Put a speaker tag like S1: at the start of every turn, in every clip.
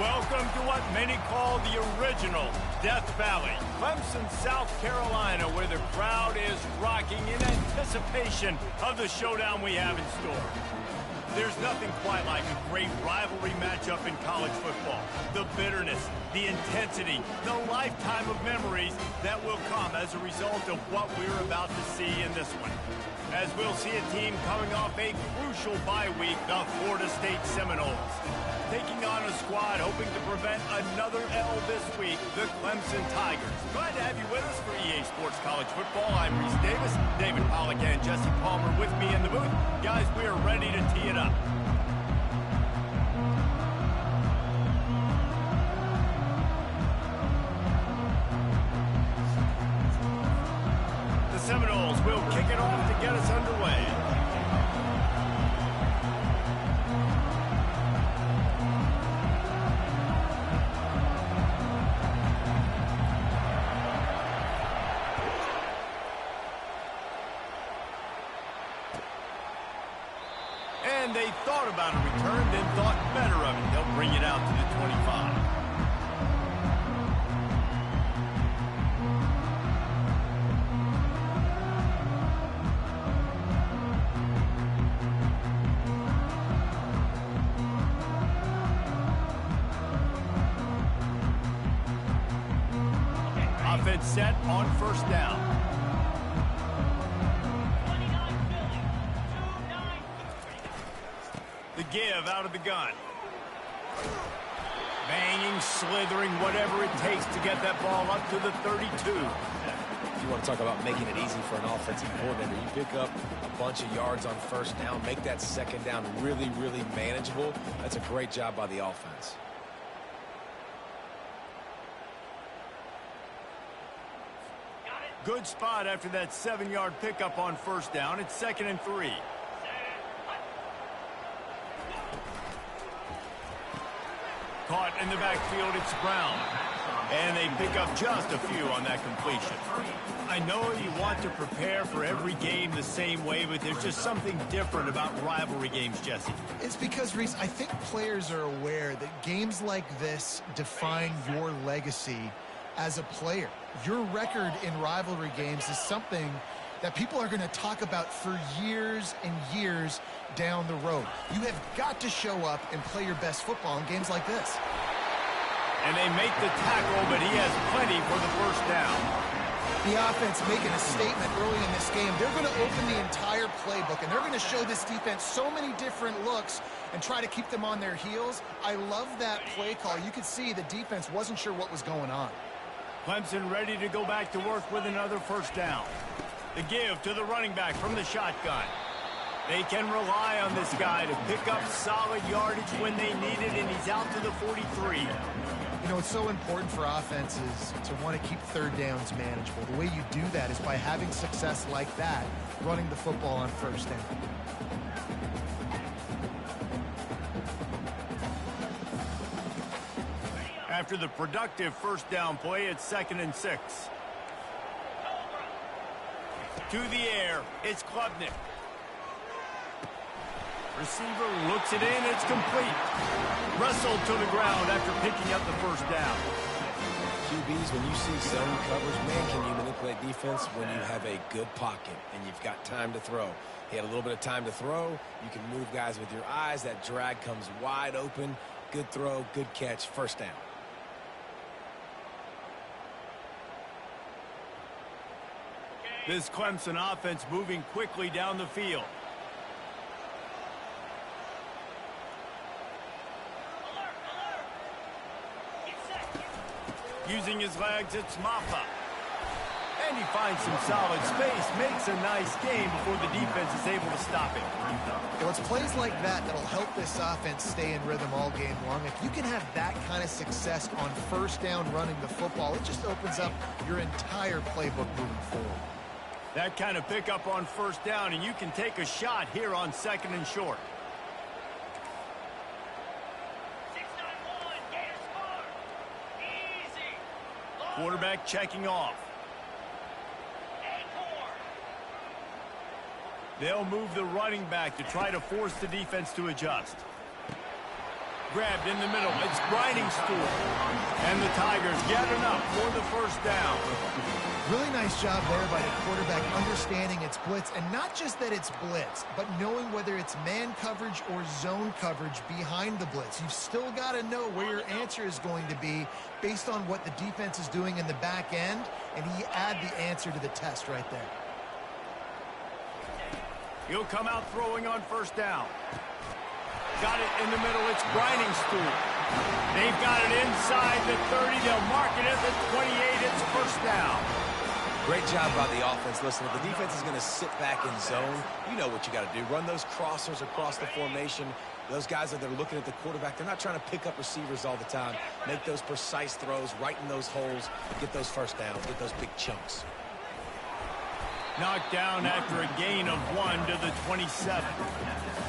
S1: Welcome to what many call the original Death Valley, Clemson, South Carolina, where the crowd is rocking in anticipation of the showdown we have in store. There's nothing quite like a great rivalry matchup in college football. The bitterness, the intensity, the lifetime of memories that will come as a result of what we're about to see in this one. As we'll see a team coming off a crucial bye week, the Florida State Seminoles, taking on a squad hoping to prevent another L this week, the Clemson Tigers. Glad to have you with us for EA Sports College Football. I'm Reese Davis, David Pollack and Jesse Palmer with me in the booth. Guys, we are ready to tee it up. The Seminoles will kick it off to get us underway. And they thought about a return, then thought better of it. They'll bring it out to the 25. Offense set on first down. The give out of the gun. Banging, slithering, whatever it takes to get that ball up to the 32.
S2: If you want to talk about making it easy for an offensive coordinator, you pick up a bunch of yards on first down, make that second down really, really manageable. That's a great job by the offense.
S1: Good spot after that 7-yard pickup on first down. It's 2nd and 3. Caught in the backfield, it's Brown. And they pick up just a few on that completion. I know you want to prepare for every game the same way, but there's just something different about rivalry games, Jesse.
S3: It's because, Reese, I think players are aware that games like this define your legacy as a player. Your record in rivalry games is something that people are going to talk about for years and years down the road. You have got to show up and play your best football in games like this.
S1: And they make the tackle, but he has plenty for the first down.
S3: The offense making a statement early in this game. They're going to open the entire playbook, and they're going to show this defense so many different looks and try to keep them on their heels. I love that play call. You could see the defense wasn't sure what was going on.
S1: Clemson ready to go back to work with another first down. The give to the running back from the shotgun. They can rely on this guy to pick up solid yardage when they need it, and he's out to the 43.
S3: You know, it's so important for offenses to want to keep third downs manageable. The way you do that is by having success like that, running the football on first down.
S1: After the productive first down play, it's 2nd and 6. To the air, it's Klubnik. Receiver looks it in, it's complete. Wrestled to the ground after picking up the first down.
S2: QBs, when you see zone coverage, man, can you manipulate defense when you have a good pocket and you've got time to throw. He had a little bit of time to throw. You can move guys with your eyes. That drag comes wide open. Good throw, good catch, first down.
S1: This Clemson offense moving quickly down the field. Using his legs, it's Maffa. And he finds some solid space, makes a nice game before the defense is able to stop it.
S3: You know, it's plays like that that'll help this offense stay in rhythm all game long. If you can have that kind of success on first down running the football, it just opens up your entire playbook moving forward.
S1: That kind of pickup on first down, and you can take a shot here on 2nd and short. Quarterback checking off. They'll move the running back to try to force the defense to adjust. Grabbed in the middle. It's grinding stool. And the Tigers get enough for the first down.
S3: Really nice job there by the quarterback understanding it's blitz, and not just that it's blitz, but knowing whether it's man coverage or zone coverage behind the blitz. You've still got to know where your answer is going to be based on what the defense is doing in the back end, and he add the answer to the test right there.
S1: He'll come out throwing on first down. Got it in the middle. It's grinding stool. They've got it inside the 30. They'll mark it at the 28. It's first down.
S2: Great job by the offense. Listen, if the defense is going to sit back in zone, you know what you got to do. Run those crossers across the formation. Those guys that are looking at the quarterback, they're not trying to pick up receivers all the time. Make those precise throws, right in those holes, get those first downs, get those big chunks.
S1: Knocked down after a gain of 1 to the 27.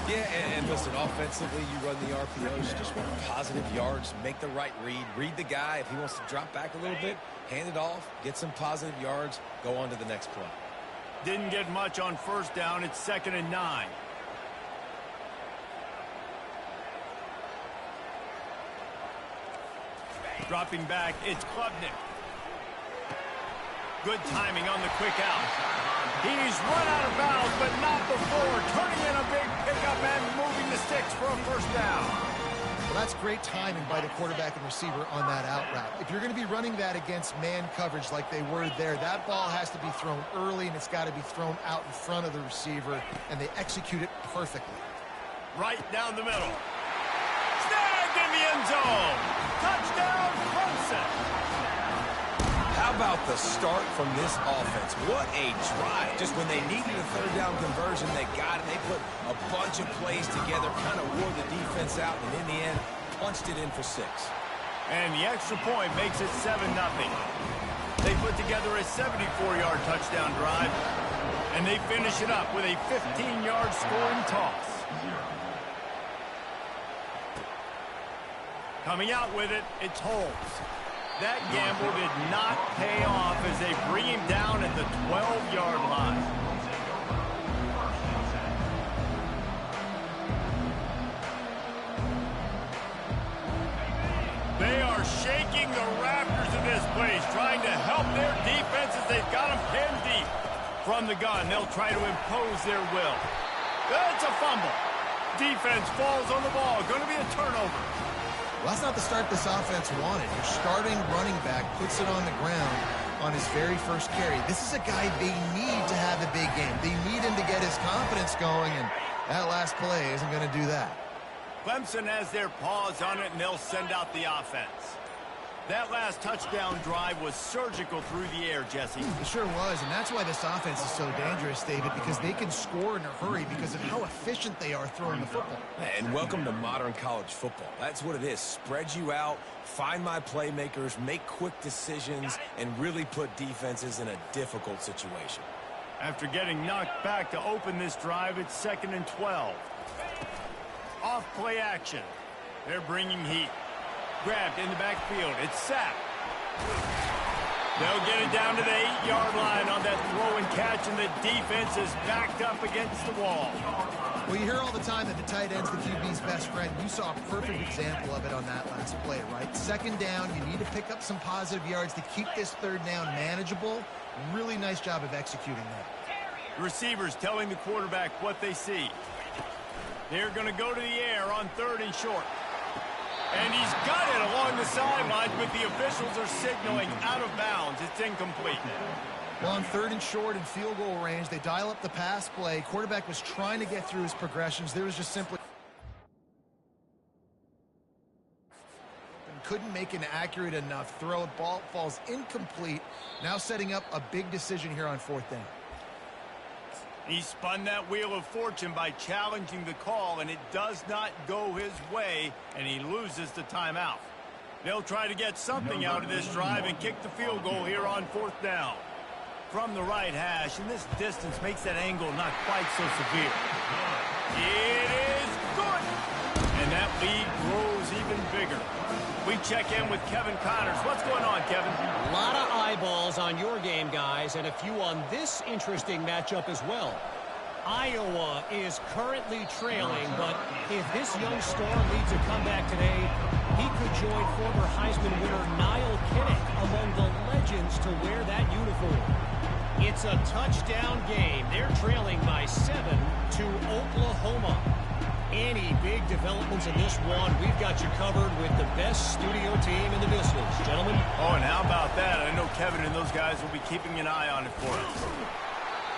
S2: Yeah, and listen, offensively, you run the RPOs, you just want positive yards, make the right read the guy. If he wants to drop back a little bit, hand it off, get some positive yards, go on to the next play.
S1: Didn't get much on first down. It's 2nd and 9. Dropping back, it's Klubnik. Good timing on the quick out. He's run out of bounds, but not before. Turning in a big pickup and moving the sticks for a first down.
S3: Well, that's great timing by the quarterback and receiver on that out route. If you're going to be running that against man coverage like they were there, that ball has to be thrown early, and it's got to be thrown out in front of the receiver, and they execute it perfectly.
S1: Right down the middle. Snagged in the end zone. Touchdown, Clemson.
S2: How about the start from this offense? What a drive. Just when they needed a third down conversion, they got it. They put a bunch of plays together, kind of wore the defense out, and in the end, punched it in for 6.
S1: And the extra point makes it 7-0. They put together a 74-yard touchdown drive, and they finish it up with a 15-yard scoring toss. Coming out with it, it's Holmes. That gamble did not pay off as they bring him down at the 12-yard line. They are shaking the rafters of this place, trying to help their defense as they've got them pinned deep. From the gun, they'll try to impose their will. That's a fumble. Defense falls on the ball. Going to be a turnover.
S3: Well, that's not the start this offense wanted. Your starting running back puts it on the ground on his very first carry. This is a guy they need to have a big game. They need him to get his confidence going, and that last play isn't going to do that.
S1: Clemson has their paws on it, and they'll send out the offense. That last touchdown drive was surgical through the air, Jesse.
S3: It sure was, and that's why this offense is so dangerous, David, because they can score in a hurry because of how efficient they are throwing the football.
S2: And welcome to modern college football. That's what it is. Spread you out, find my playmakers, make quick decisions, and really put defenses in a difficult situation.
S1: After getting knocked back to open this drive, it's 2nd and 12. Off play action. They're bringing heat. Grabbed in the backfield. It's sacked. They'll get it down to the 8-yard line on that throw and catch, and the defense is backed up against the wall.
S3: Well, you hear all the time that the tight end's the QB's best friend. You saw a perfect example of it on that last play, right? 2nd down, you need to pick up some positive yards to keep this 3rd down manageable. Really nice job of executing that.
S1: The receivers telling the quarterback what they see. They're going to go to the air on 3rd and short. And he's got it along the sidelines, but the officials are signaling out of bounds. It's incomplete.
S3: Well, on 3rd and short and field goal range, they dial up the pass play. Quarterback was trying to get through his progressions. There was just simply couldn't make an accurate enough throw. Ball falls incomplete. Now setting up a big decision here on 4th down.
S1: He spun that wheel of fortune by challenging the call, and it does not go his way, and he loses the timeout. They'll try to get something out of this drive and kick the field goal here on 4th down. From the right hash, and this distance makes that angle not quite so severe. It is good! And that lead grows even bigger. We check in with Kevin Connors. What's going on, Kevin?
S4: A lot of eyeballs on your game, guys, and a few on this interesting matchup as well. Iowa is currently trailing, but if this young star leads a comeback today, he could join former Heisman winner Niall Kinnick among the legends to wear that uniform. It's a touchdown game. They're trailing by 7 to Oklahoma. Any big developments in this one, we've got you covered with the best studio team in the business. Gentlemen.
S1: Oh, and how about that? I know Kevin and those guys will be keeping an eye on it for us.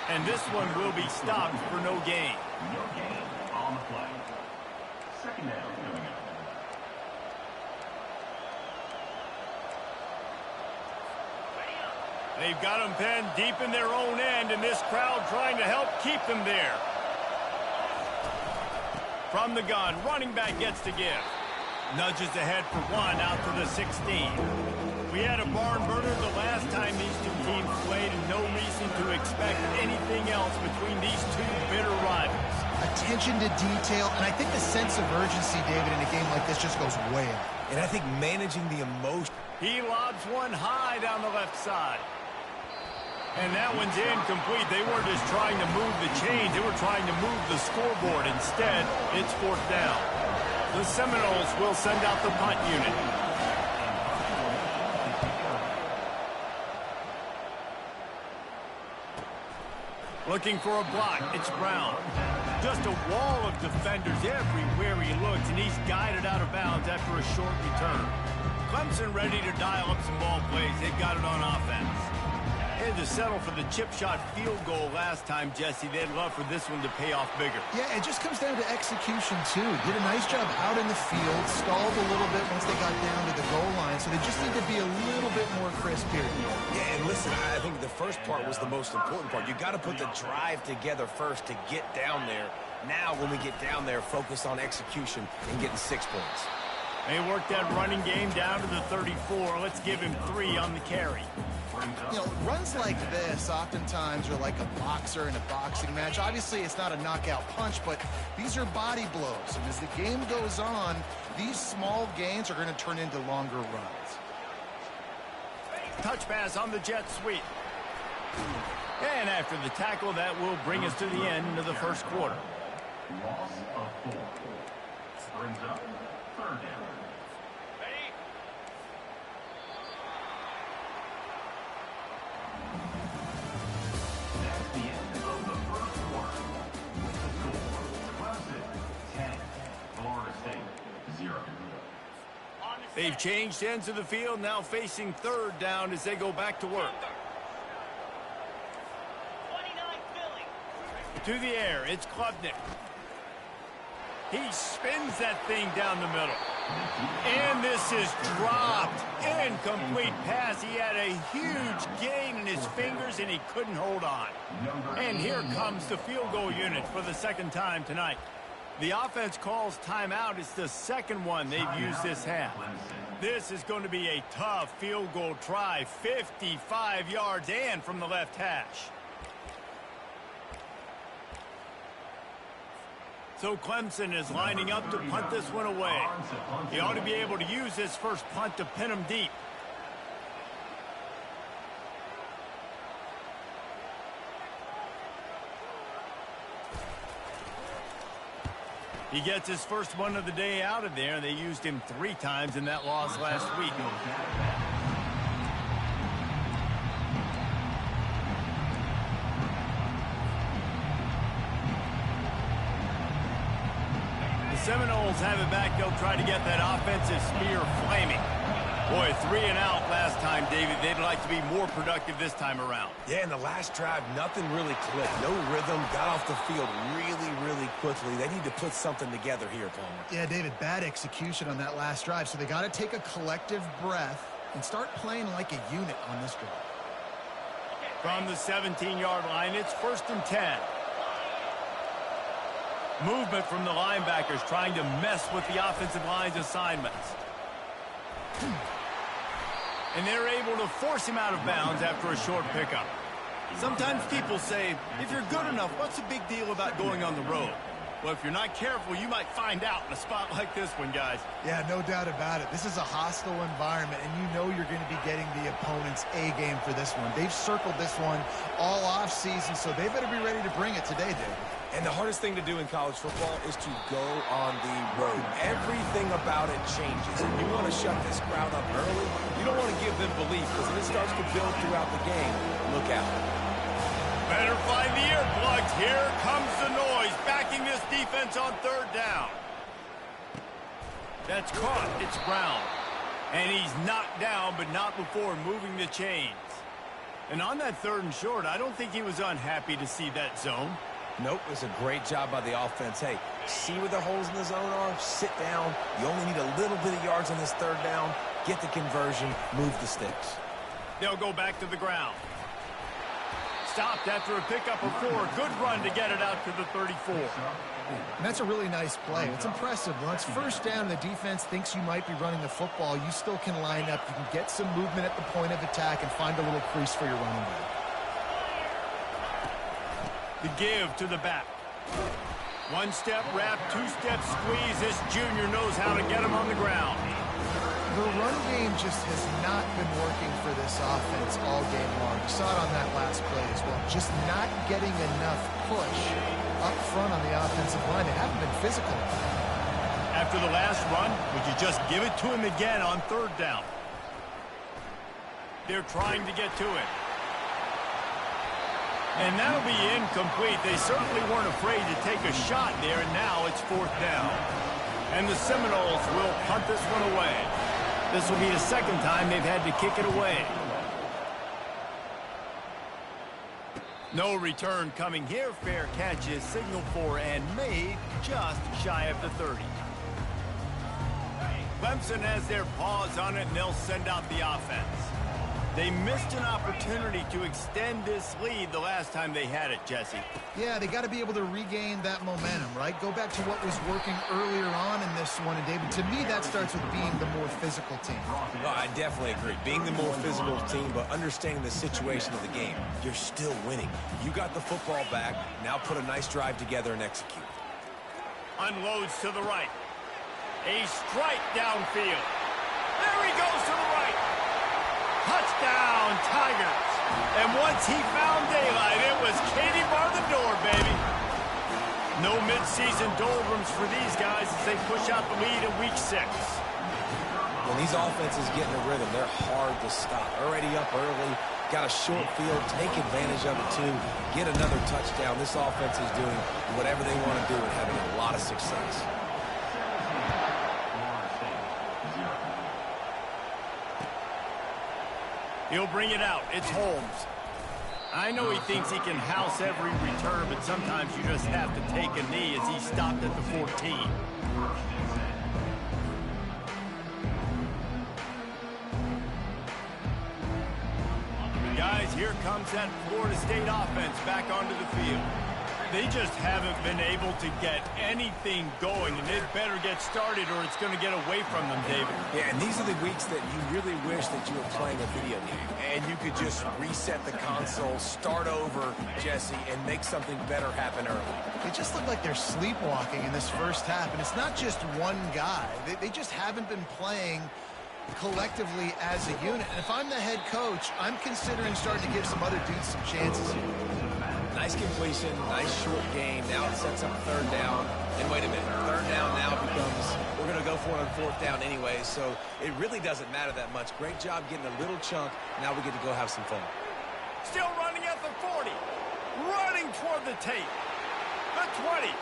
S1: And this one will be stopped for no gain.
S5: No gain on the play. Second down coming up.
S1: They've got them pinned deep in their own end, and this crowd trying to help keep them there. From the gun, running back gets to give. Nudges ahead for 1 out to the 16. We had a barn burner the last time these two teams played, and no reason to expect anything else between these two bitter rivals.
S3: Attention to detail, and I think the sense of urgency, David, in a game like this just goes way up.
S2: And I think managing the emotion.
S1: He lobs one high down the left side. And that one's incomplete. They weren't just trying to move the chains. They were trying to move the scoreboard. Instead, it's 4th down. The Seminoles will send out the punt unit. Looking for a block. It's Brown. Just a wall of defenders everywhere he looks, and he's guided out of bounds after a short return. Clemson ready to dial up some ball plays. They've got it on offense. They had to settle for the chip shot field goal last time, Jesse. They'd love for this one to pay off bigger.
S3: Yeah, it just comes down to execution, too. Did a nice job out in the field, stalled a little bit once they got down to the goal line, so they just need to be a little bit more crisp here.
S2: Yeah, and listen, I think the first part was the most important part. You got to put the drive together first to get down there. Now, when we get down there, focus on execution and getting 6 points.
S1: They worked that running game down to the 34. Let's give him 3 on the carry.
S3: You know, runs like this oftentimes are like a boxer in a boxing match. Obviously, it's not a knockout punch, but these are body blows. And as the game goes on, these small gains are going to turn into longer runs.
S1: Touch pass on the jet sweep. And after the tackle, that will bring us to the end of the first quarter.
S5: Loss of 4. Brings up 3rd down.
S1: They've changed ends of the field, now facing 3rd down as they go back to work. To the air, it's Klubnik. He spins that thing down the middle. And this is dropped. Incomplete pass. He had a huge gain in his fingers, and he couldn't hold on. And here comes the field goal unit for the 2nd time tonight. The offense calls timeout. It's the 2nd one they've used this half. This is going to be a tough field goal try. 55 yards and from the left hash. So Clemson is lining up to punt this one away. He ought to be able to use this first punt to pin him deep. He gets his first one of the day out of there. They used him 3 times in that loss last week. The Seminoles have it back. They'll try to get that offensive spear flaming. Boy, 3 and out last time, David. They'd like to be more productive this time around.
S2: Yeah, in the last drive, nothing really clicked. No rhythm, got off the field really quickly. They need to put something together here, Palmer.
S3: Yeah, David, bad execution on that last drive, so they got to take a collective breath and start playing like a unit on this drive.
S1: From the 17-yard line, it's 1st and 10. Movement from the linebackers trying to mess with the offensive line's assignments. And they're able to force him out of bounds after a short pickup. Sometimes people say, if you're good enough, what's the big deal about going on the road? Well, if you're not careful, you might find out in a spot like this one, guys.
S3: Yeah, no doubt about it. This is a hostile environment, and you know you're going to be getting the opponent's A-game for this one. They've circled this one all off season, so they better be ready to bring it today, David.
S2: And the hardest thing to do in college football is to go on the road. Everything about it changes. And you want to shut this crowd up early. You don't want to give them belief, because if it starts to build throughout the game, look out.
S1: Better find the earplugs. Here comes the noise, backing this defense on third down. That's caught. It's Brown. And he's knocked down, but not before moving the chains. And on that 3rd and short, I don't think he was unhappy to see that zone.
S2: Nope, it's a great job by the offense. Hey, see where the holes in the zone are? Sit down. You only need a little bit of yards on this 3rd down. Get the conversion. Move the sticks.
S1: They'll go back to the ground. Stopped after a pickup of 4. Good run to get it out to the 34.
S3: And that's a really nice play. It's impressive. When it's 1st down, the defense thinks you might be running the football. You still can line up. You can get some movement at the point of attack and find a little crease for your running back.
S1: The give to the back. 1-step wrap, 2-step squeeze. This junior knows how to get him on the ground.
S3: The run game just has not been working for this offense all game long. You saw it on that last play as well. Just not getting enough push up front on the offensive line. They haven't been physical.
S1: After the last run, would you just give it to him again on 3rd down? They're trying to get to it. And that'll be incomplete. They certainly weren't afraid to take a shot there, and now it's 4th down. And the Seminoles will punt this one away. This will be the 2nd time they've had to kick it away. No return coming here. Fair catch is signaled for and made just shy of the 30. Clemson has their paws on it, and they'll send out the offense. They missed an opportunity to extend this lead the last time they had it, Jesse.
S3: Yeah, they got to be able to regain that momentum, right? Go back to what was working earlier on in this one. And, David, to me, that starts with being the more physical team.
S2: Well, I definitely agree. Being the more physical team, but understanding the situation of the game. You're still winning. You got the football back. Now put a nice drive together and execute.
S1: Unloads to the right. A strike downfield. There he goes to the right. Touchdown, Tigers. And once he found daylight, it was Katie bar the door, baby. No midseason doldrums for these guys as they push out the lead in week 6.
S2: When these offenses get in a rhythm, they're hard to stop. Already up early, got a short field, take advantage of it too, get another touchdown. This offense is doing whatever they want to do and having a lot of success.
S1: He'll bring it out. It's Holmes. I know he thinks he can house every return, but sometimes you just have to take a knee as he stopped at the 14. Guys, here comes that Florida State offense back onto the field. They just haven't been able to get anything going, and they'd better get started or it's going to get away from them, David.
S2: Yeah, and these are the weeks that you really wish that you were playing a video game, and you could just reset the console, start over, Jesse, and make something better happen early.
S3: It just looked like they're sleepwalking in this 1st half, and it's not just one guy. They just haven't been playing collectively as a unit. And if I'm the head coach, I'm considering starting to give some other dudes some chances here.
S2: Nice completion, nice short game. Now it sets up 3rd down. And wait a minute, 3rd down now becomes, we're going to go for it on 4th down anyway, so it really doesn't matter that much. Great job getting a little chunk. Now we get to go have some fun.
S1: Still running at the 40. Running toward the tape. The 20.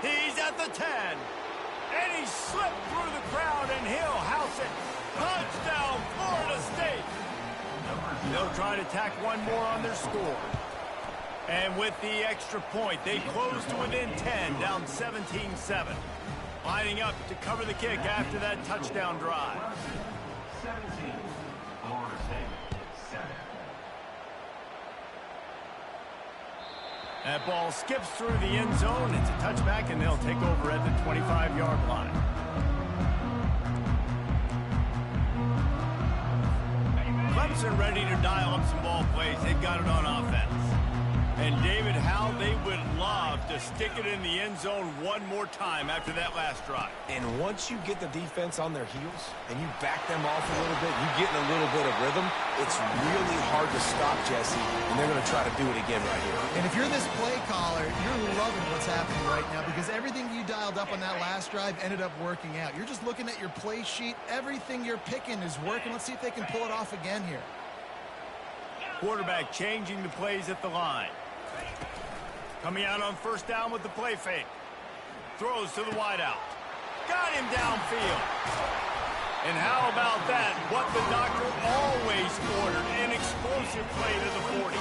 S1: He's at the 10. And he slipped through the crowd, and he'll house it. Touchdown, Florida State. They'll try to tack one more on their score. And with the extra point, they close to within 10, down 17-7. Lining up to cover the kick after that touchdown drive.
S5: 17, Florida State, 7.
S1: That ball skips through the end zone. It's a touchback, and they'll take over at the 25-yard line. Clemson ready to dial up some ball plays. They've got it on offense. And, David, how they would love to stick it in the end zone one more time after that last drive.
S2: And once you get the defense on their heels and you back them off a little bit, you get in a little bit of rhythm, it's really hard to stop, Jesse, and they're going to try to do it again right here.
S3: And if you're this play caller, you're loving what's happening right now because everything you dialed up on that last drive ended up working out. You're just looking at your play sheet. Everything you're picking is working. Let's see if they can pull it off again here.
S1: Quarterback changing the plays at the line. Coming out on first down with the play fake. Throws to the wideout. Got him downfield. And how about that? What the doctor always ordered, an explosive play to the 40.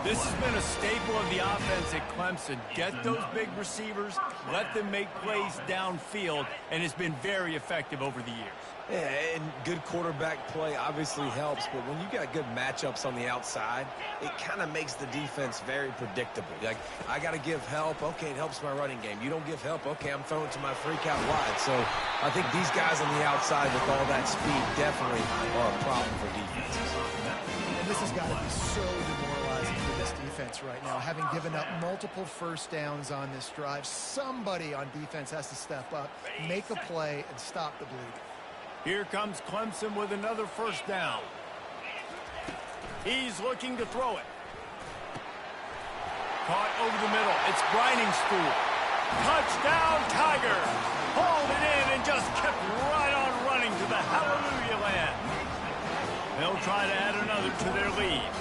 S1: This has been a staple of the offense at Clemson. Get those big receivers, let them make plays downfield, and it's been very effective over the years.
S2: Yeah, and good quarterback play obviously helps, but when you got good matchups on the outside, it kind of makes the defense very predictable. Like, I got to give help. Okay, it helps my running game. You don't give help. Okay, I'm throwing to my freak out wide. So I think these guys on the outside with all that speed definitely are a problem for defenses.
S3: And this has got to be so demoralizing for this defense right now. Having given up multiple first downs on this drive, somebody on defense has to step up, make a play, and stop the bleed.
S1: Here comes Clemson with another first down. He's looking to throw it. Caught over the middle. It's Brining School. Touchdown, Tiger. Hauled it in and just kept right on running to the hallelujah land. They'll try to add another to their lead.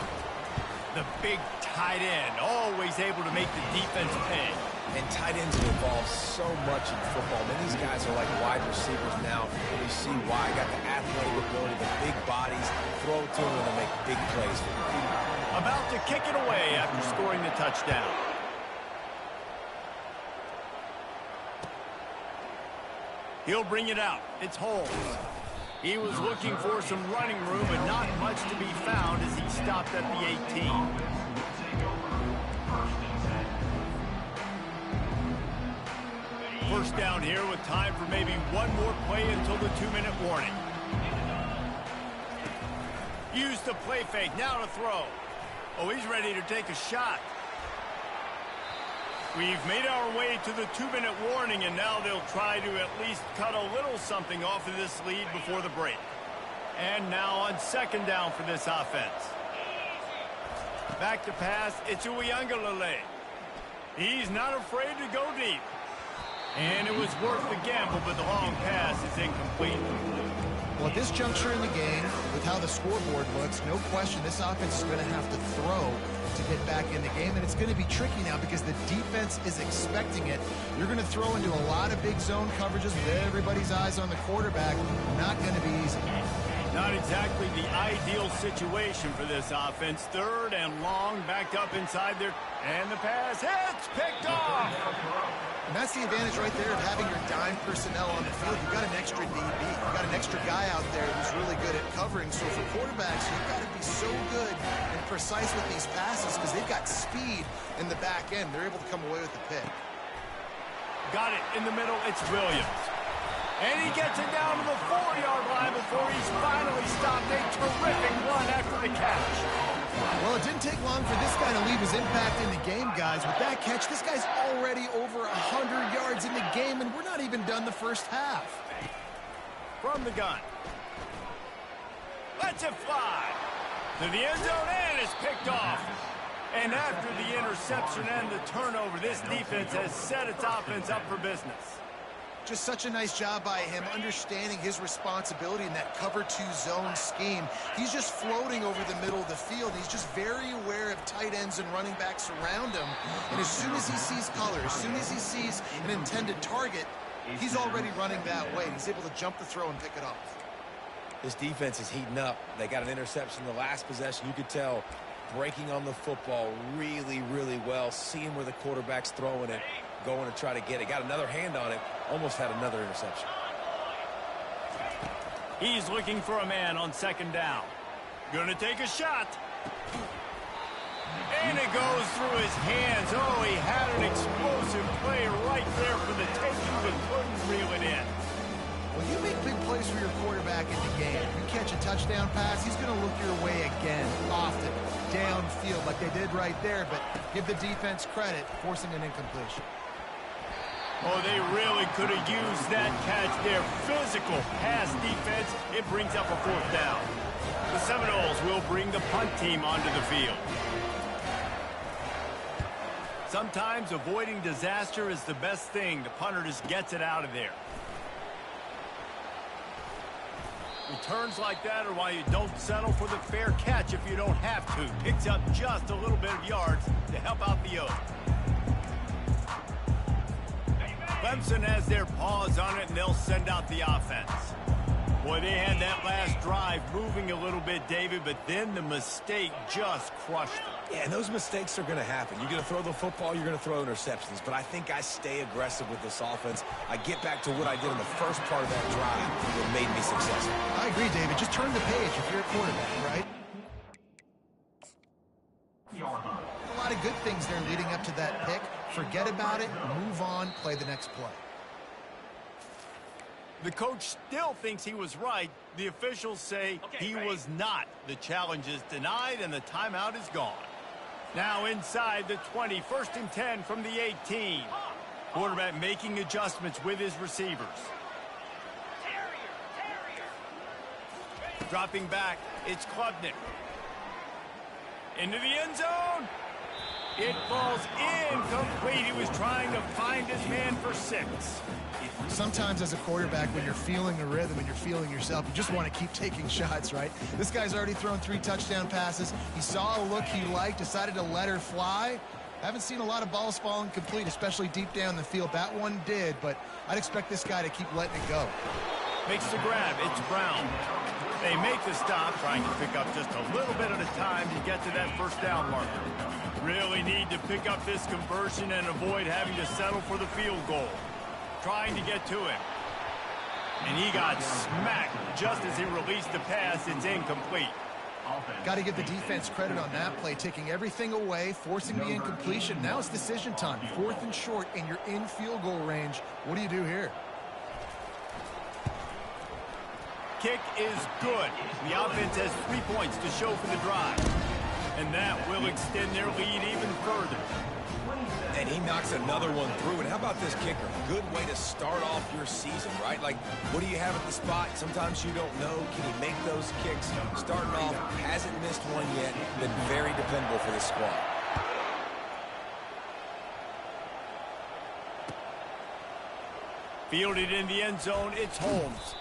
S1: The big tight end, always able to make the defense pay.
S2: And tight ends have evolved so much in football. Man, these guys are like wide receivers now, and you see why. Got the athletic ability, the big bodies, throw to them, and they make big plays for you.
S1: About to kick it away after scoring the touchdown. He'll bring it out. It's Holmes. He was looking for some running room, but not much to be found as he stopped at the 18. First down here with time for maybe one more play until the 2-minute warning. Use the play fake, now to throw. Oh, he's ready to take a shot. We've made our way to the 2-minute warning, and now they'll try to at least cut a little something off of this lead before the break. And now on second down for this offense. Back to pass, it's Uiagalelei. He's not afraid to go deep. And it was worth the gamble, but the long pass is incomplete.
S3: Well, at this juncture in the game, with how the scoreboard looks, no question this offense is going to have to throw to get back in the game, and it's going to be tricky now because the defense is expecting it. You're going to throw into a lot of big zone coverages with everybody's eyes on the quarterback. Not going to be easy.
S1: Not exactly the ideal situation for this offense. Third and long, backed up inside there, and the pass hits, picked off.
S3: And that's the advantage right there of having your dime personnel on the field. You've got an extra DB. You've got an extra guy out there who's really good at covering. So for quarterbacks, you've got to be so good and precise with these passes because they've got speed in the back end. They're able to come away with the pick.
S1: Got it in the middle. It's Williams. And he gets it down to the 4-yard line before he's finally stopped. A terrific run after the catch.
S3: Well, it didn't take long for this guy to leave his impact in the game, guys. With that catch, this guy's already over 100 yards in the game, and we're not even done the first half.
S1: From the gun. Lets it fly. To the end zone, and it's picked off. And after the interception and the turnover, this defense has set its offense up for business.
S3: Just such a nice job by him understanding his responsibility in that cover 2 zone scheme. He's just floating over the middle of the field. He's just very aware of tight ends and running backs around him. And as soon as he sees color, as soon as he sees an intended target, he's already running that way. He's able to jump the throw and pick it off.
S2: This defense is heating up. They got an interception the last possession. You could tell breaking on the football really, really well, seeing where the quarterback's throwing it, going to try to get it. Got another hand on it, almost had another interception.
S1: He's looking for a man on second down. Gonna take a shot. And it goes through his hands. Oh, he had an explosive play right there for the taking, but couldn't reel it in.
S3: When you make big plays for your quarterback in the game, you catch a touchdown pass, he's going to look your way again, often, downfield like they did right there. But Give the defense credit, forcing an incompletion.
S1: Oh, they really could have used that catch there. Physical pass defense. It brings up a 4th down. The Seminoles will bring the punt team onto the field. Sometimes avoiding disaster is the best thing. The punter just gets it out of there. Returns like that are why you don't settle for the fair catch if you don't have to. Picks up just a little bit of yards to help out the Oaks. Clemson has their paws on it, and they'll send out the offense. Boy, they had that last drive moving a little bit, David, but then the mistake just crushed them.
S2: Yeah, and those mistakes are going to happen. You're going to throw the football, you're going to throw interceptions. But I think I stay aggressive with this offense. I get back to what I did in the first part of that drive that made me successful.
S3: I agree, David. Just turn the page if you're a quarterback, right? A lot of good things there leading up to that pick. Forget about it, move on, play the next play.
S1: The coach still thinks he was right. The officials say he was not. The challenge is denied, and the timeout is gone. Now inside the 20, 1st and 10 from the 18. Quarterback making adjustments with his receivers. Dropping back, it's Klubnik. Into the end zone. It falls incomplete. He was trying to find his man for 6.
S3: Sometimes as a quarterback, when you're feeling the rhythm and you're feeling yourself, you just want to keep taking shots, right? This guy's already thrown 3 touchdown passes. He saw a look he liked, decided to let her fly. Haven't seen a lot of balls falling complete, especially deep down the field. That one did, but I'd expect this guy to keep letting it go.
S1: Makes the grab. It's Brown. They make the stop, trying to pick up just a little bit at a time to get to that 1st down marker. Really need to pick up this conversion and avoid having to settle for the field goal. Trying to get to him. And he got smacked just as he released the pass. It's incomplete.
S3: Got to give the defense credit on that play, taking everything away, forcing the incompletion. Now it's decision time. 4th and short, and you're in field goal range. What do you do here?
S1: Kick is good. The offense has 3 points to show for the drive. And that will extend their lead even further.
S2: And he knocks another one through. And how about this kicker? Good way to start off your season, right? Like, what do you have at the spot? Sometimes you don't know. Can he make those kicks? Starting off, hasn't missed one yet. Been very dependable for this squad.
S1: Fielded in the end zone, it's Holmes.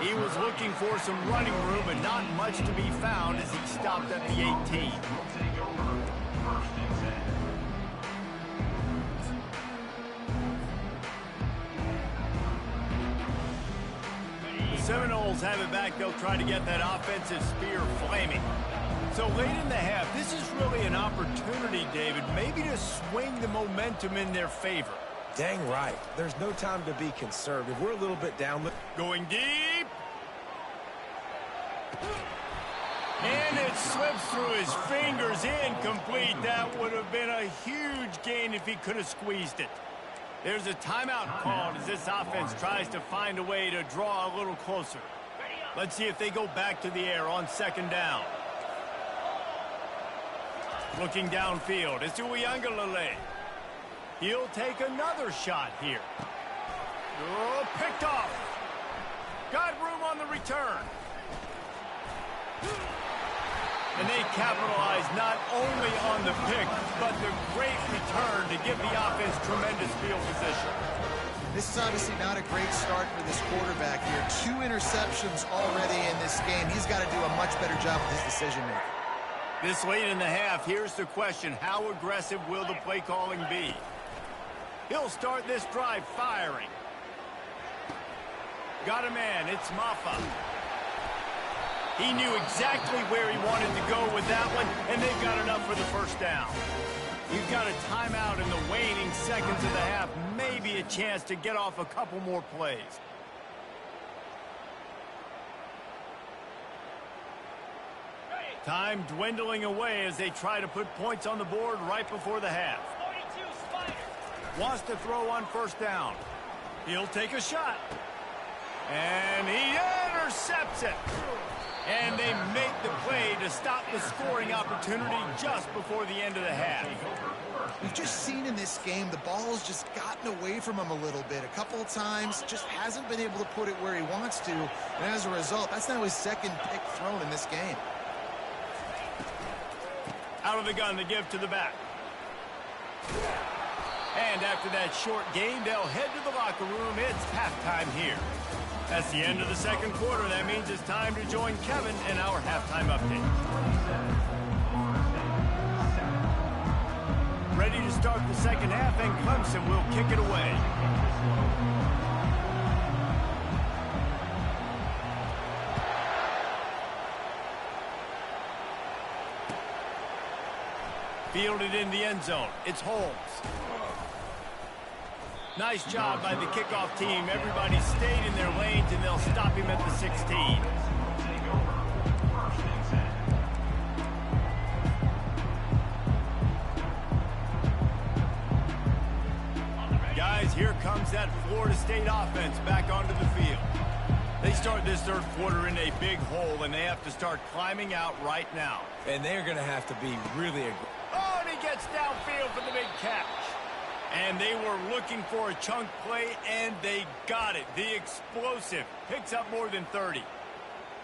S1: He was looking for some running room, but not much to be found as he stopped at the 18. The Seminoles have it back. They'll try to get that offensive spear flaming. So late in the half, this is really an opportunity, David, maybe to swing the momentum in their favor.
S2: Dang right. There's no time to be conservative. We're a little bit down.
S1: Going deep. And it slips through his fingers. Incomplete. That would have been a huge gain if he could have squeezed it. There's a timeout called as this offense tries to find a way to draw a little closer. Let's see if they go back to the air on 2nd down. Looking downfield. It's Uiagalelei. He'll take another shot here. Oh, picked off. Got room on the return. And they capitalize not only on the pick, but the great return to give the offense tremendous field position.
S3: This is obviously not a great start for this quarterback here. 2 interceptions already in this game. He's got to do a much better job with his decision-making.
S1: This late in the half, here's the question. How aggressive will the play calling be? He'll start this drive firing. Got a man. It's Maffa. He knew exactly where he wanted to go with that one, and they've got enough for the 1st down. We've got a timeout in the waning seconds of the half. Maybe a chance to get off a couple more plays. Time dwindling away as they try to put points on the board right before the half. Wants to throw on 1st down. He'll take a shot. And he intercepts it. And they make the play to stop the scoring opportunity just before the end of the half.
S3: We've just seen in this game the ball's just gotten away from him a little bit. A couple of times, just hasn't been able to put it where he wants to. And as a result, that's now his second pick thrown in this game.
S1: Out of the gun, the give to the back. And after that short game, they'll head to the locker room. It's halftime here. That's the end of the second quarter. That means it's time to join Kevin in our halftime update. Ready to start the second half, and Clemson will kick it away. Fielded in the end zone. It's Holmes. Nice job by the kickoff team. Everybody stayed in their lanes, and they'll stop him at the 16. Guys, here comes that Florida State offense back onto the field. They start this third quarter in a big hole, and they have to start climbing out right now.
S2: And they're going to have to be really aggressive.
S1: Oh, and he gets downfield for the big catch. And they were looking for a chunk play, and they got it. The explosive picks up more than 30.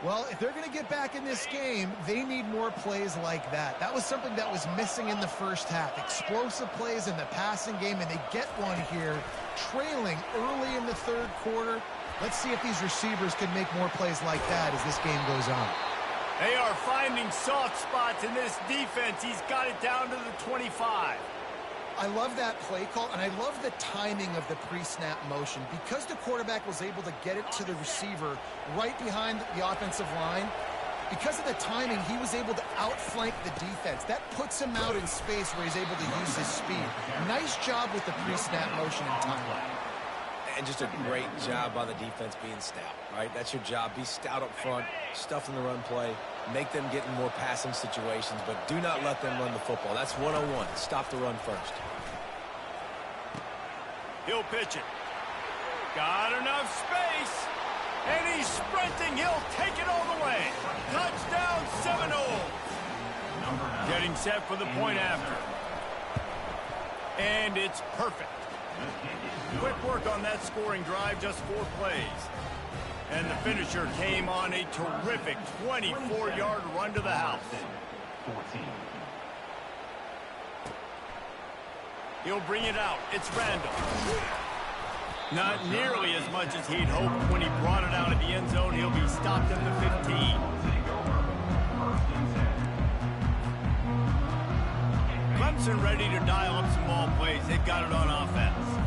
S3: Well, if they're going to get back in this game, they need more plays like that. That was something that was missing in the first half. Explosive plays in the passing game, and they get one here, trailing early in the third quarter. Let's see if these receivers can make more plays like that as this game goes on.
S1: They are finding soft spots in this defense. He's got it down to the 25.
S3: I love that play call, and I love the timing of the pre-snap motion. Because the quarterback was able to get it to the receiver right behind the offensive line, because of the timing, he was able to outflank the defense. That puts him out in space where he's able to use his speed. Nice job with the pre-snap motion and timing.
S2: And just a great job by the defense being stout, right? That's your job. Be stout up front, stuff in the run play, make them get in more passing situations, but do not let them run the football. That's 101. Stop the run first.
S1: He'll pitch it. Got enough space. And he's sprinting. He'll take it all the way. Touchdown, Seminoles. Getting set for the point after. And it's perfect. Quick work on that scoring drive, just 4 plays. And the finisher came on a terrific 24-yard run to the house.
S5: 14.
S1: He'll bring it out. It's Randall. Not nearly as much as he'd hoped when he brought it out of the end zone. He'll be stopped at the 15. Clemson ready to dial up some ball plays. They've got it on offense.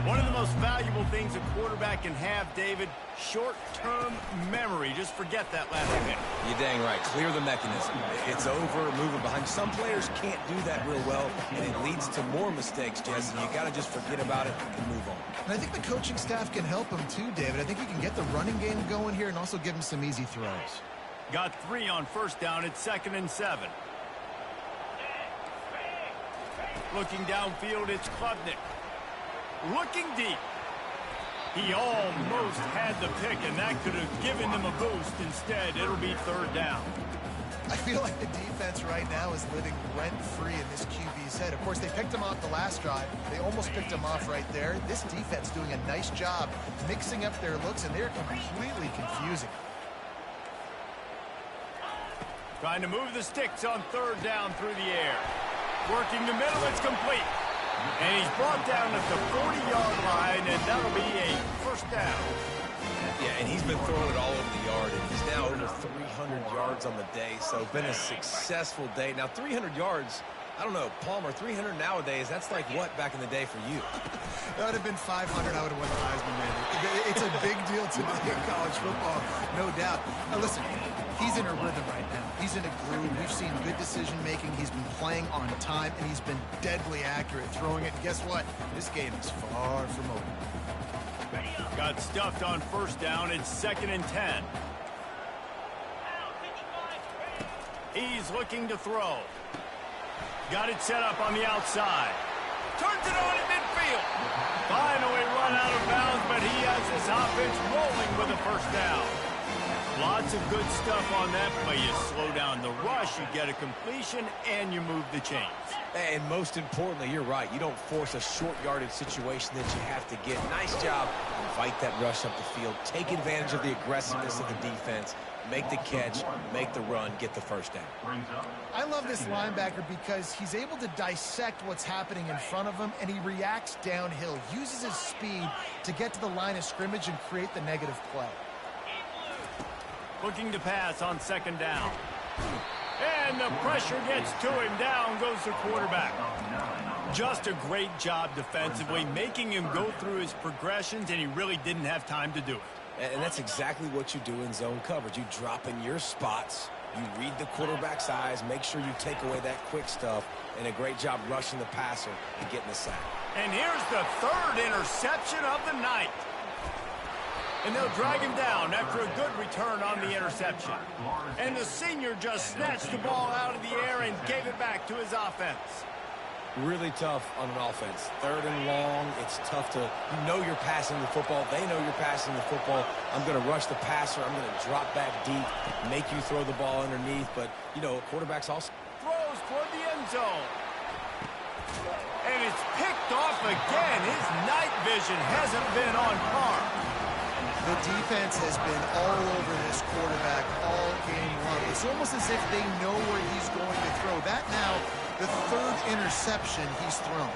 S1: One of the most valuable things a quarterback can have, David, short-term memory. Just forget that last pick.
S2: You're dang right. Clear the mechanism. It's over, moving behind. Some players can't do that real well, and it leads to more mistakes, Jesse. You got to just forget about it and move on.
S3: And I think the coaching staff can help him too, David. I think he can get the running game going here and also give him some easy throws.
S1: Got 3 on first down. It's 2nd and 7. Looking downfield, it's Klubnik. Looking deep. He almost had the pick, and that could have given them a boost. Instead, it'll be 3rd down.
S3: I feel like the defense right now is living rent-free in this QB's head. Of course, they picked him off the last drive. They almost picked him off right there. This defense doing a nice job mixing up their looks, and they're completely confusing.
S1: Trying to move the sticks on 3rd down through the air. Working the middle, it's complete. And he's brought down at the 40-yard line, and that'll be a 1st down.
S2: Yeah, and he's been throwing it all over the yard, and he's now over 300 yards on the day, so been a successful day. Now, 300 yards, I don't know, Palmer, 300 nowadays, that's like what back in the day for you?
S3: That would have been 500. I would have won the Heisman, maybe. It's a big deal today in college football, no doubt. Now, listen, he's in a rhythm right now. He's in a groove. We've seen good decision-making. He's been playing on time, and he's been deadly accurate throwing it. And guess what? This game is far from over.
S1: Got stuffed on 1st down. It's 2nd and 10. He's looking to throw. Got it set up on the outside. Turns it on at midfield. Finally run out of bounds, but he has this offense rolling with a 1st down. Lots of good stuff on that play. You slow down the rush, you get a completion, and you move the chains.
S2: And most importantly, you're right. You don't force a short yardage situation that you have to get. Nice job. Fight that rush up the field. Take advantage of the aggressiveness of the defense. Make the catch, make the run, get the first down.
S3: I love this linebacker because he's able to dissect what's happening in front of him, and he reacts downhill, uses his speed to get to the line of scrimmage and create the negative play.
S1: Looking to pass on second down. And the pressure gets to him. Down goes the quarterback. Just a great job defensively, making him go through his progressions, and he really didn't have time to do it.
S2: And that's exactly what you do in zone coverage. You drop in your spots, you read the quarterback's eyes, make sure you take away that quick stuff, and a great job rushing the passer and getting the sack.
S1: And here's the third interception of the night. And they'll drag him down after a good return on the interception. And the senior just snatched the ball out of the air and gave it back to his offense.
S2: Really tough on an offense. Third and long, it's tough to, you know you're passing the football. They know you're passing the football. I'm going to rush the passer. I'm going to drop back deep, make you throw the ball underneath. But, you know, quarterbacks also
S1: Throws toward the end zone. And it's picked off again. His night vision hasn't been on par.
S3: The defense has been all over this quarterback all game long. It's almost as if they know where he's going to throw. That now, the third interception he's thrown.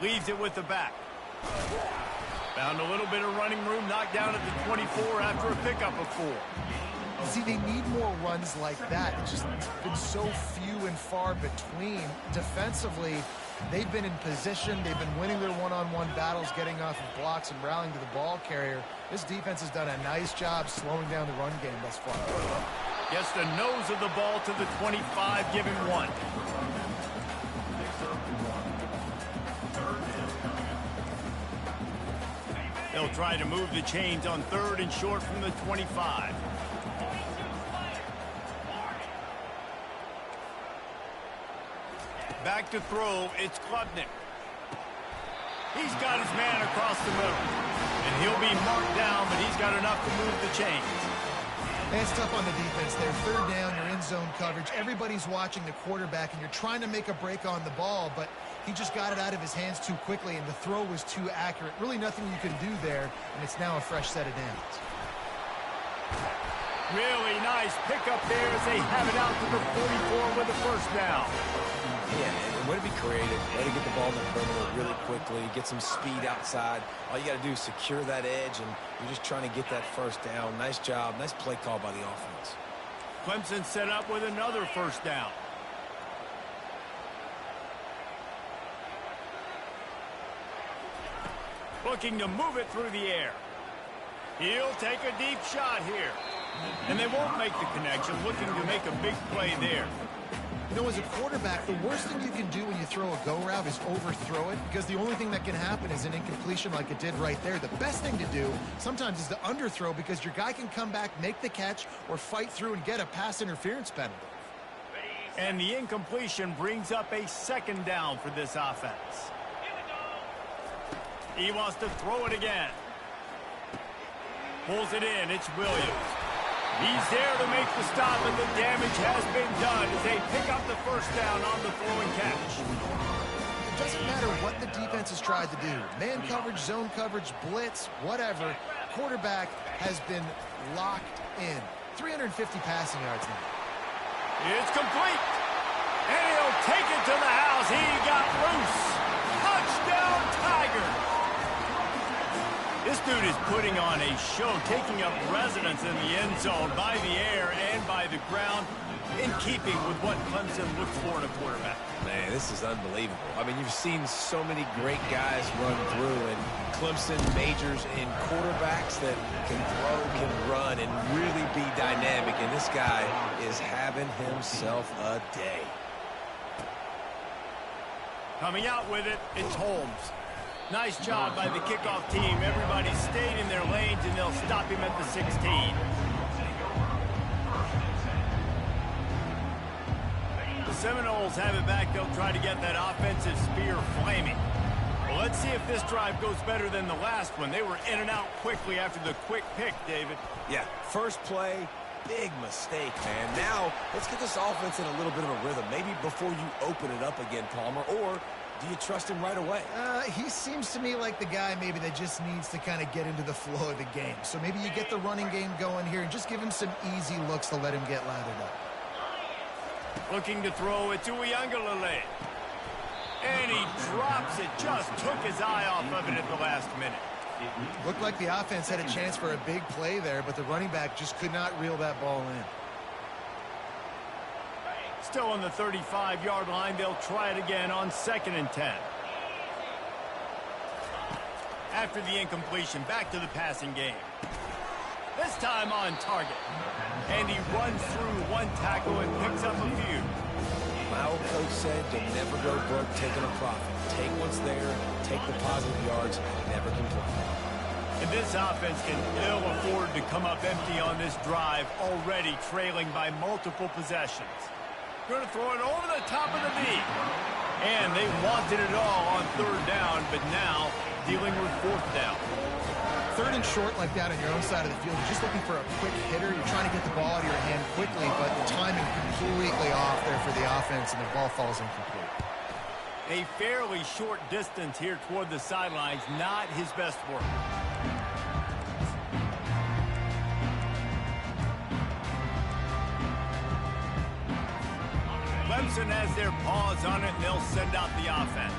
S1: Leaves it with the back. Found a little bit of running room, knocked down at the 24 after a pickup of 4.
S3: See, they need more runs like that. It's been so few and far between. Defensively, they've been in position. They've been winning their one-on-one battles, getting off of blocks and rallying to the ball carrier. This defense has done a nice job slowing down the run game thus far.
S1: Gets the nose of the ball to the 25, giving 1. They'll try to move the chains on third and short from the 25. Back to throw, it's Klubnik. He's got his man across the middle. And he'll be marked down, but he's got enough to move the chains.
S3: And it's tough on the defense there. Third down, you're in zone coverage. Everybody's watching the quarterback, and you're trying to make a break on the ball, but he just got it out of his hands too quickly, and the throw was too accurate. Really nothing you can do there, and it's now a fresh set of downs.
S1: Really nice pickup there as they have it out to the 44 with a first down.
S2: Yeah, and way to be creative, way to get the ball in the perimeter really quickly, get some speed outside. All you got to do is secure that edge, and you're just trying to get that first down. Nice job, nice play call by the offense.
S1: Clemson set up with another first down. Looking to move it through the air. He'll take a deep shot here. And they won't make the connection, looking to make a big play there.
S3: You know, as a quarterback, the worst thing you can do when you throw a go route is overthrow it, because the only thing that can happen is an incompletion like it did right there. The best thing to do sometimes is to underthrow, because your guy can come back, make the catch, or fight through and get a pass interference penalty.
S1: And the incompletion brings up a second down for this offense. He wants to throw it again. Pulls it in. It's Williams. He's there to make the stop, and the damage has been done as they pick up the first down on the throw and catch.
S3: It doesn't matter what the defense has tried to do. Man coverage, zone coverage, blitz, whatever. Quarterback has been locked in. 350 passing yards now.
S1: It's complete. And he'll take it to the house. He got loose. Touchdown, Tigers. This dude is putting on a show, taking up residence in the end zone by the air and by the ground, in keeping with what Clemson looks for in a quarterback.
S2: Man, this is unbelievable. I mean, you've seen so many great guys run through, and Clemson majors in quarterbacks that can throw, can run, and really be dynamic, and this guy is having himself a day.
S1: Coming out with it, it's Holmes. Nice job by the kickoff team. Everybody stayed in their lanes, and they'll stop him at the 16. The Seminoles have it back. They'll try to get that offensive spear flaming. Let's see if this drive goes better than the last one. They were in and out quickly after the quick pick, David.
S2: Yeah, first play, big mistake, man. Now, let's get this offense in a little bit of a rhythm. Maybe before you open it up again, Palmer, or do you trust him right away?
S3: He seems to me like the guy maybe that just needs to kind of get into the flow of the game. So maybe you get the running game going here and just give him some easy looks to let him get lathered up.
S1: Looking to throw it to Uyangalele. And he drops it. Just took his eye off of it at the last minute.
S3: Looked like the offense had a chance for a big play there, but the running back just could not reel that ball in.
S1: Still on the 35-yard line. They'll try it again on 2nd and 10. After the incompletion, back to the passing game. This time on target. And he runs through one tackle and picks up a few.
S2: My old coach said you'll never go broke taking a profit. Take what's there, take the positive yards, never complain.
S1: And this offense can ill afford to come up empty on this drive, already trailing by multiple possessions. Going to throw it over the top of the knee. And they wanted it all on 3rd down, but now dealing with 4th down.
S3: 3rd and short like that on your own side of the field. You're just looking for a quick hitter. You're trying to get the ball out of your hand quickly, but the timing completely off there for the offense, and the ball falls incomplete.
S1: A fairly short distance here toward the sidelines, not his best work. Clemson has their paws on it, and they'll send out the offense.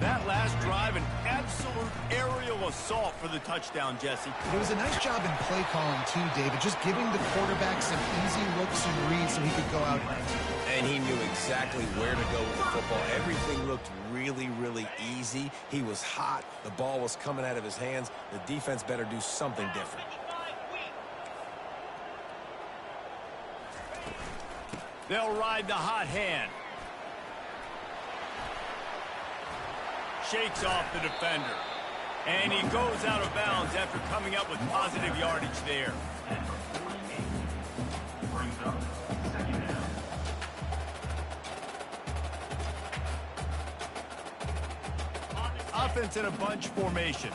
S1: That last drive, an absolute aerial assault for the touchdown, Jesse.
S3: It was a nice job in play calling, too, David, just giving the quarterback some easy looks and reads so he could go out and execute.
S2: And he knew exactly where to go with the football. Everything looked really, really easy. He was hot. The ball was coming out of his hands. The defense better do something different.
S1: They'll ride the hot hand. Shakes off the defender. And he goes out of bounds after coming up with positive yardage there.
S5: Brings up 2nd down.
S1: Offense in a bunch formation.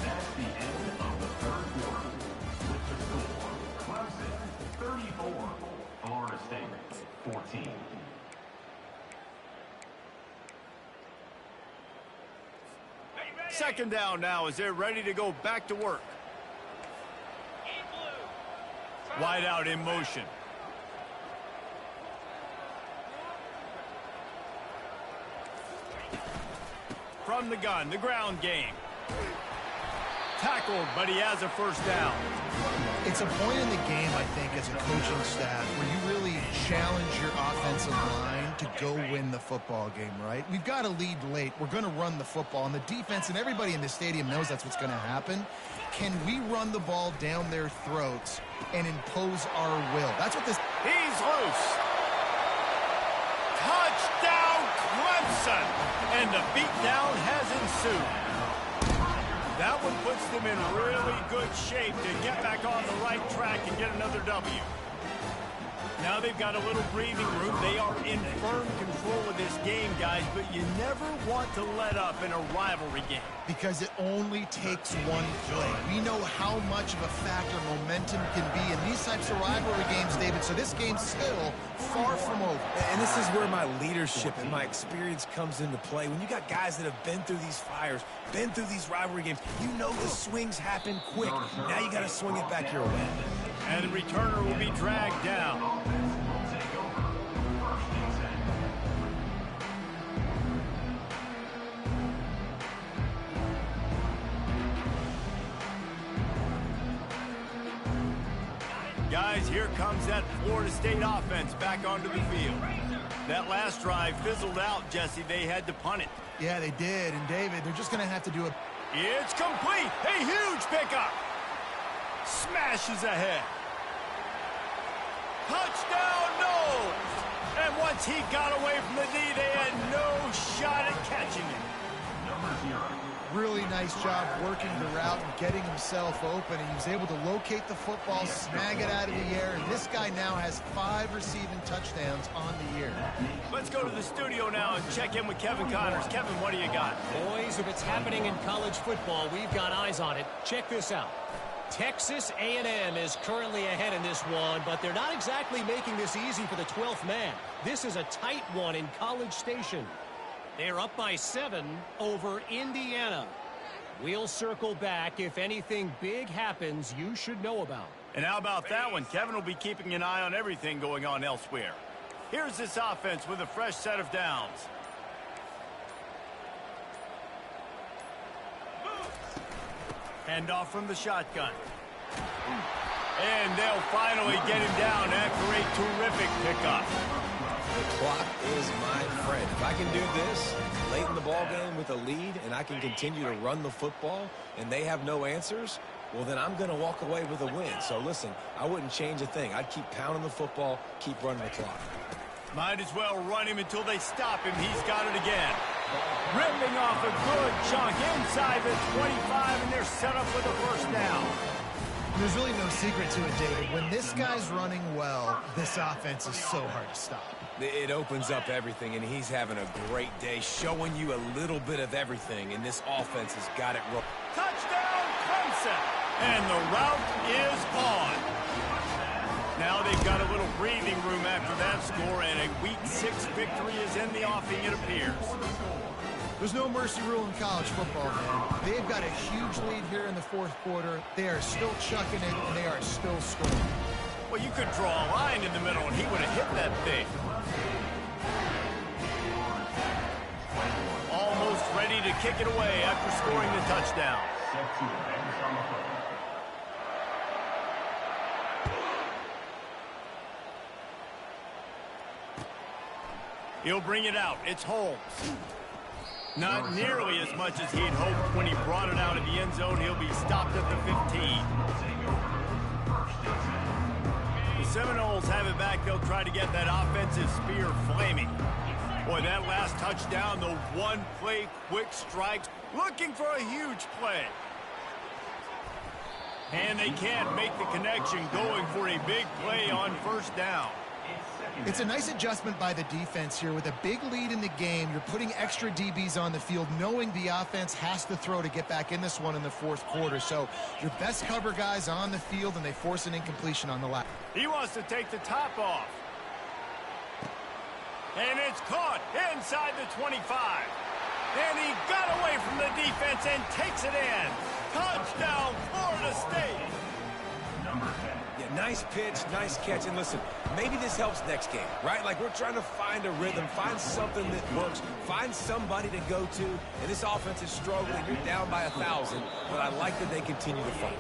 S5: That's the end of the 3rd quarter. With the score, Clemson 34, Florida State 14.
S1: Second down now as they're ready to go back to work. Wide out in motion. From the gun, the ground game. Tackled, but he has a 1st down.
S3: It's a point in the game, I think, as a coaching staff, where you really challenge your offensive line to go win the football game, right? We've got to lead late. We're going to run the football, and the defense and everybody in the stadium knows that's what's going to happen. Can we run the ball down their throats and impose our will? That's what this...
S1: He's loose. Touchdown, Clemson! And the beatdown has ensued. That one puts them in really good shape to get back on the right track and get another W. Now they've got a little breathing room. They are in firm control of this game, guys, but you never want to let up in a rivalry game.
S3: Because it only takes one play. We know how much of a factor momentum can be in these types of rivalry games, David, so this game's still far from over.
S2: And this is where my leadership and my experience comes into play. When you got guys that have been through these fires, been through these rivalry games, you know the swings happen quick. Now you got to swing it back your way.
S1: And the returner will be dragged down.
S5: Offense will take over 1st and 10.
S1: Guys, here comes that Florida State offense back onto the field. That last drive fizzled out, Jesse. They had to punt it.
S3: Yeah, they did. And, David, they're just going to have to do it.
S1: It's complete. A huge pickup. Smashes ahead. Touchdown, no! And once he got away from the knee, they had no shot at catching him.
S5: Number 0,
S3: Really nice job working the route and getting himself open. He was able to locate the football, snag it out of the air, and this guy now has 5 receiving touchdowns on the year.
S1: Let's go to the studio now and check in with Kevin Connors. Kevin, what do you got?
S4: Boys, if it's happening in college football, we've got eyes on it. Check this out. Texas A&M is currently ahead in this one, but they're not exactly making this easy for the 12th man. This is a tight one in College Station. They're up by 7 over Indiana. We'll circle back. If anything big happens, you should know about.
S1: And how about that one? Kevin will be keeping an eye on everything going on elsewhere. Here's this offense with a fresh set of downs. Handoff from the shotgun. And they'll finally get him down after a terrific pickup.
S2: The clock is my friend. If I can do this late in the ball game with a lead and I can continue to run the football and they have no answers, well, then I'm going to walk away with a win. So, listen, I wouldn't change a thing. I'd keep pounding the football, keep running the clock.
S1: Might as well run him until they stop him. He's got it again. Ripping off a good chunk inside the 25, and they're set up with a first down.
S3: There's really no secret to it, David. When this guy's running well, this offense is so hard to stop.
S2: It opens up everything, and he's having a great day, showing you a little bit of everything, and this offense has got it rolling.
S1: Touchdown, Clemson! And the route is on. Now they've got a little breathing room after that score, and a Week 6 victory is in the offing, it appears.
S3: There's no mercy rule in college football, man. They've got a huge lead here in the 4th quarter. They are still chucking it, and they are still scoring.
S1: Well, you could draw a line in the middle, and he would have hit that thing. Almost ready to kick it away after scoring the touchdown. He'll bring it out. It's Holmes. Not nearly as much as he'd hoped when he brought it out of the end zone. He'll be stopped at the 15. The Seminoles have it back. They'll try to get that offensive spear flaming. Boy, that last touchdown, the one-play quick strikes, looking for a huge play. And they can't make the connection, going for a big play on first down.
S3: It's a nice adjustment by the defense here. With a big lead in the game, you're putting extra DBs on the field, knowing the offense has to throw to get back in this one in the 4th quarter. So your best cover guys on the field, and they force an incompletion on the last.
S1: He wants to take the top off. And it's caught inside the 25. And he got away from the defense and takes it in. Touchdown, Florida State.
S2: Yeah, nice pitch, nice catch. And listen, maybe this helps next game, right? Like, we're trying to find a rhythm, find something that works, find somebody to go to. And this offense is struggling. You're down by 1,000, but I like that they continue to fight.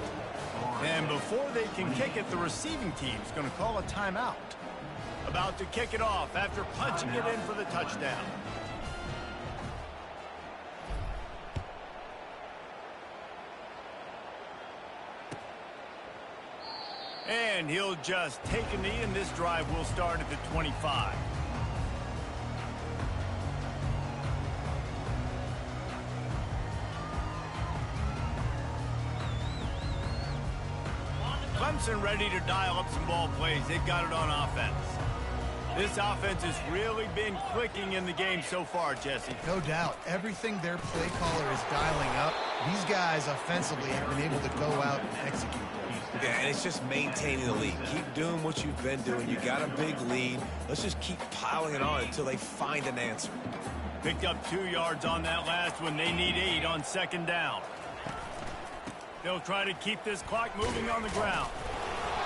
S1: And before they can kick it, the receiving team's going to call a timeout. About to kick it off after punching it in for the touchdown. And he'll just take a knee, and this drive will start at the 25. Clemson ready to dial up some ball plays. They've got it on offense. This offense has really been clicking in the game so far, Jesse.
S3: No doubt. Everything their play caller is dialing up, these guys offensively have been able to go out and execute.
S2: Yeah, and it's just maintaining the lead. Keep doing what you've been doing. You got a big lead. Let's just keep piling it on until they find an answer.
S1: Picked up 2 yards on that last one. They need 8 on second down. They'll try to keep this clock moving on the ground.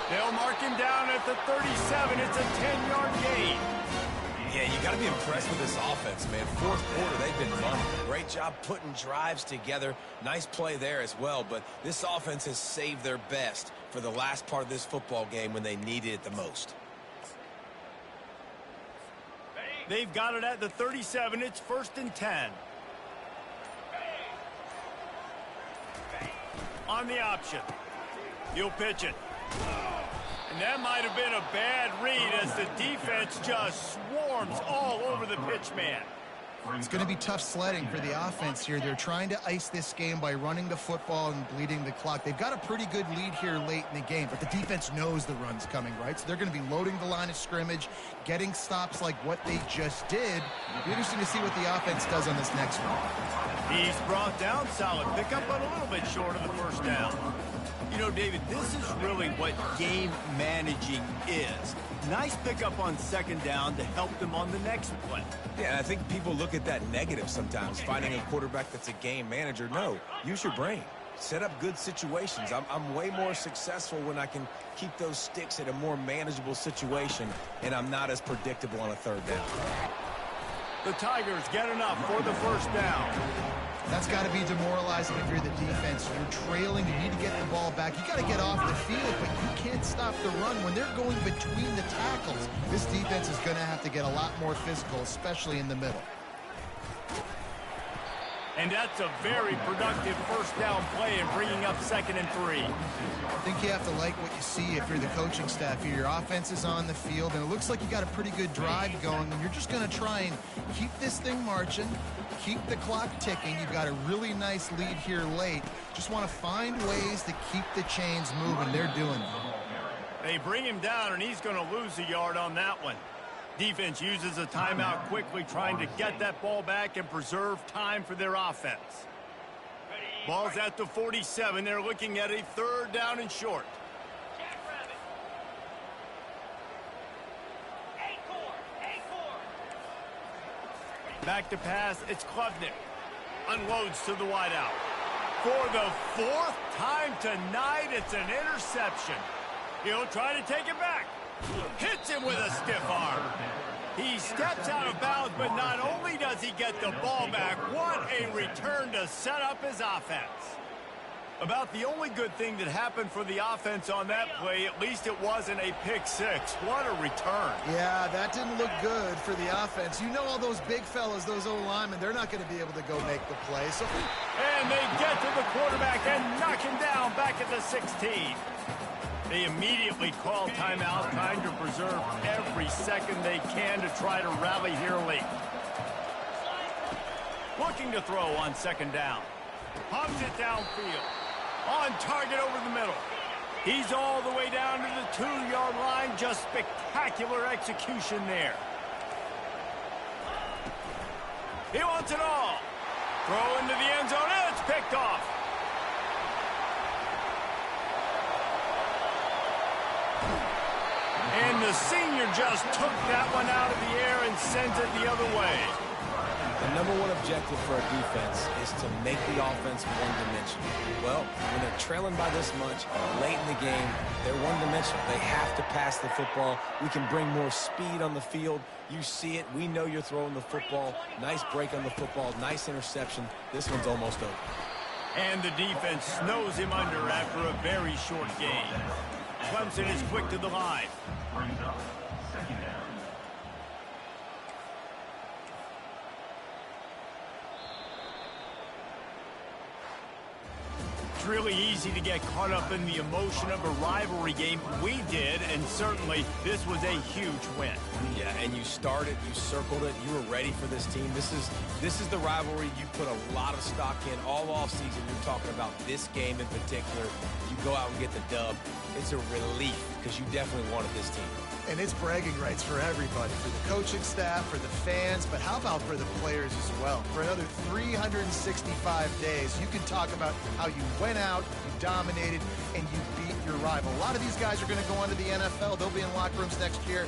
S1: They'll mark him down at the 37. It's a 10-yard gain.
S2: Yeah, you got to be impressed with this offense, man. 4th quarter, they've been money. Great job putting drives together. Nice play there as well, but this offense has saved their best for the last part of this football game when they needed it the most.
S1: They've got it at the 37. It's 1st and 10. On the option. He'll pitch it. And that might have been a bad read as the defense just swarms all over the pitch man.
S3: It's going to be tough sledding for the offense here. They're trying to ice this game by running the football and bleeding the clock. They've got a pretty good lead here late in the game, but the defense knows the run's coming, right? So they're going to be loading the line of scrimmage, getting stops like what they just did. It'll be interesting to see what the offense does on this next one.
S1: He's brought down, solid pickup, but a little bit short of the first down. You know, David, this is really what game managing is. Nice pickup on second down to help them on the next play.
S2: Yeah, I think people look at that negative sometimes, finding a quarterback that's a game manager. No, use your brain. Set up good situations. I'm way more successful when I can keep those sticks at a more manageable situation, and I'm not as predictable on a third down.
S1: The Tigers get enough for the first down.
S3: That's got to be demoralizing if you're the defense. You're trailing. You need to get the ball back. You got to get off the field, but you can't stop the run. When they're going between the tackles, this defense is going to have to get a lot more physical, especially in the middle.
S1: And that's a very productive first down play in bringing up 2nd and 3.
S3: I think you have to like what you see if you're the coaching staff here. Your offense is on the field, and it looks like you got a pretty good drive going, and you're just going to try and keep this thing marching, keep the clock ticking. You've got a really nice lead here late. Just want to find ways to keep the chains moving. They're doing it.
S1: They bring him down, and he's going to lose a yard on that one. Defense uses a timeout quickly, trying to get that ball back and preserve time for their offense. Ball's at the 47. They're looking at a 3rd down and short. Back to pass. It's Klubnik. Unloads to the wideout. For the 4th time tonight, it's an interception. He'll try to take it back. Hits him with a stiff arm. He steps out of bounds, but not only does he get the ball back, what a return to set up his offense. About the only good thing that happened for the offense on that play, at least it wasn't a pick six. What a return.
S3: Yeah, that didn't look good for the offense. You know all those big fellas, those O-linemen, they're not going to be able to go make the play.
S1: And they get to the quarterback and knock him down back at the 16. They immediately call timeout, trying to preserve every second they can to try to rally here late. Looking to throw on 2nd down. Pumps it downfield. On target over the middle. He's all the way down to the 2-yard line. Just spectacular execution there. He wants it all. Throw into the end zone, and it's picked off. And the senior just took that one out of the air and sent it the other way.
S2: The number one objective for a defense is to make the offense one-dimensional. Well, when they're trailing by this much, late in the game, they're one-dimensional. They have to pass the football. We can bring more speed on the field. You see it. We know you're throwing the football. Nice break on the football. Nice interception. This one's almost over.
S1: And the defense snows him under after a very short game. Clemson is quick to the line.
S5: Brings up 2nd down.
S1: It's really easy to get caught up in the emotion of a rivalry game. We did, and certainly this was a huge win.
S2: Yeah, and you started, you circled it, you were ready for this team. This is the rivalry you put a lot of stock in all offseason. You're talking about this game in particular. You go out and get the dub. It's a relief because you definitely wanted this team.
S3: And it's bragging rights for everybody, for the coaching staff, for the fans, but how about for the players as well? For another 365 days, you can talk about how you went out, you dominated, and you beat your rival. A lot of these guys are going to go on to the NFL. They'll be in locker rooms next year.